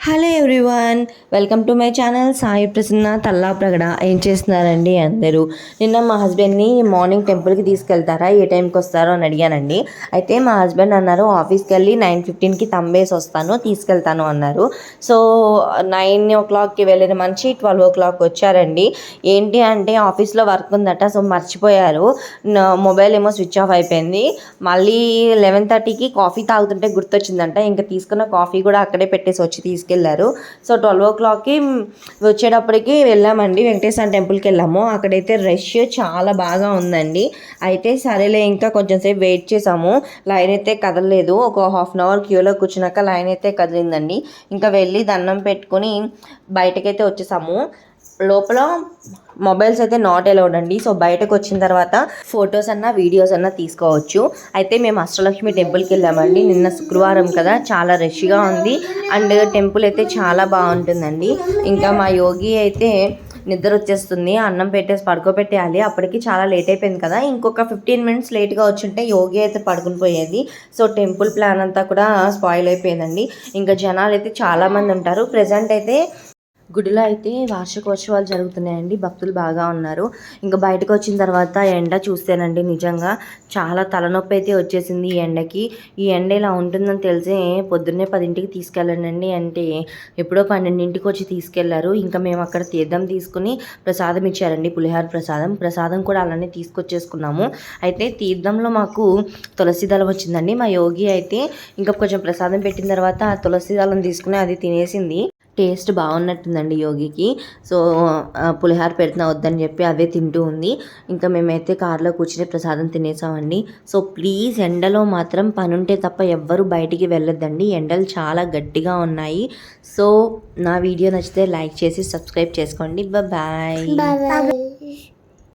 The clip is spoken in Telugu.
Hello everyone, welcome to my channel Sai Prasanna Thallapragada. ఏం చేస్తున్నారండి అందరూ? నిన్న మా హస్బెండ్ని మార్నింగ్ టెంపుల్కి తీసుకెళ్తారా, ఏ టైంకి వస్తారో అని అడిగానండి. అయితే మా హస్బెండ్ అన్నారు ఆఫీస్కి వెళ్ళి 9:15కి తంబేసి వస్తాను, తీసుకెళ్తాను అన్నారు. సో 9 o'clockకి వెళ్ళిన మనిషి 12 o'clock వచ్చారండి. ఏంటి అంటే ఆఫీస్లో వర్క్ ఉందట, సో మర్చిపోయారు. మొబైల్ ఏమో స్విచ్ ఆఫ్ అయిపోయింది. మళ్ళీ 11:30కి కాఫీ తాగుతుంటే గుర్తొచ్చిందంట. ఇంకా తీసుకున్న కాఫీ కూడా అక్కడే పెట్టేసి వచ్చి తీసుకెళ్లారు. సో 12 o'clockకి వచ్చేటప్పటికి వెళ్ళామండి, వెంకటేశ్వర టెంపుల్కి వెళ్ళాము. అక్కడైతే రష్ చాలా బాగా ఉందండి. అయితే సరేలే ఇంకా కొంచెం సేపు వెయిట్ చేసాము. లైన్ అయితే కదలలేదు. ఒక హాఫ్ అన్ అవర్ క్యూలో కూర్చున్నాక లైన్ అయితే కదిలిందండి. ఇంకా వెళ్ళి దండం పెట్టుకుని బయటకైతే వచ్చేసాము. లోపల మొబైల్స్ అయితే నాట్ అలౌడ్ అండి. సో బయటకు వచ్చిన తర్వాత ఫొటోస్ అన్నా వీడియోస్ అన్నా తీసుకోవచ్చు. అయితే మేము అష్టలక్ష్మి టెంపుల్కి వెళ్ళామండి. నిన్న శుక్రవారం కదా, చాలా రష్గా ఉంది. అండ్ టెంపుల్ అయితే చాలా బాగుంటుందండి. ఇంకా మా యోగి అయితే నిద్ర వచ్చేస్తుంది, అన్నం పెట్టేసి పడుకోబెట్టేయాలి. అప్పటికి చాలా లేట్ అయిపోయింది కదా, ఇంకొక 15 minutes లేట్గా వచ్చుంటే యోగి అయితే పడుకుని పోయేది. సో టెంపుల్ ప్లాన్ అంతా కూడా స్పాయిల్ అయిపోయిందండి. ఇంకా జనాలు అయితే చాలామంది ఉంటారు. ప్రజెంట్ అయితే గుడిలో అయితే వార్షికోత్సవాలు జరుగుతున్నాయండి, భక్తులు బాగా ఉన్నారు. ఇంకా బయటకు వచ్చిన తర్వాత ఎండ చూస్తేనండి నిజంగా చాలా తలనొప్పి అయితే వచ్చేసింది ఈ ఎండకి. ఈ ఎండ ఇలా ఉంటుందని తెలిసి పొద్దున్నే 10ంటికి తీసుకెళ్ళండి అంటే ఎప్పుడో 12ంటికి వచ్చి తీసుకెళ్లారు. ఇంకా మేము అక్కడ తీర్థం తీసుకుని ప్రసాదం ఇచ్చారండి, పులిహార ప్రసాదం కూడా అలానే తీసుకొచ్చేసుకున్నాము. అయితే తీర్థంలో మాకు తులసి దళం వచ్చిందండి. మా యోగి అయితే ఇంకా కొంచెం ప్రసాదం పెట్టిన తర్వాత తులసి దళం తీసుకుని అది తినేసింది. టేస్ట్ బాగున్నట్టుందండి యోగికి. సో పులిహార పెడుతున్నా వద్దని చెప్పి అవే తింటూ ఉంది. ఇంకా మేమైతే కార్లో కూర్చుని ప్రసాదం తినేసామండి. సో ప్లీజ్ ఎండలో మాత్రం పనుంటే తప్ప ఎవ్వరూ బయటికి వెళ్ళొద్దండి, ఎండలు చాలా గట్టిగా ఉన్నాయి. సో నా వీడియో నచ్చితే లైక్ చేసి సబ్స్క్రైబ్ చేసుకోండి. బాయ్.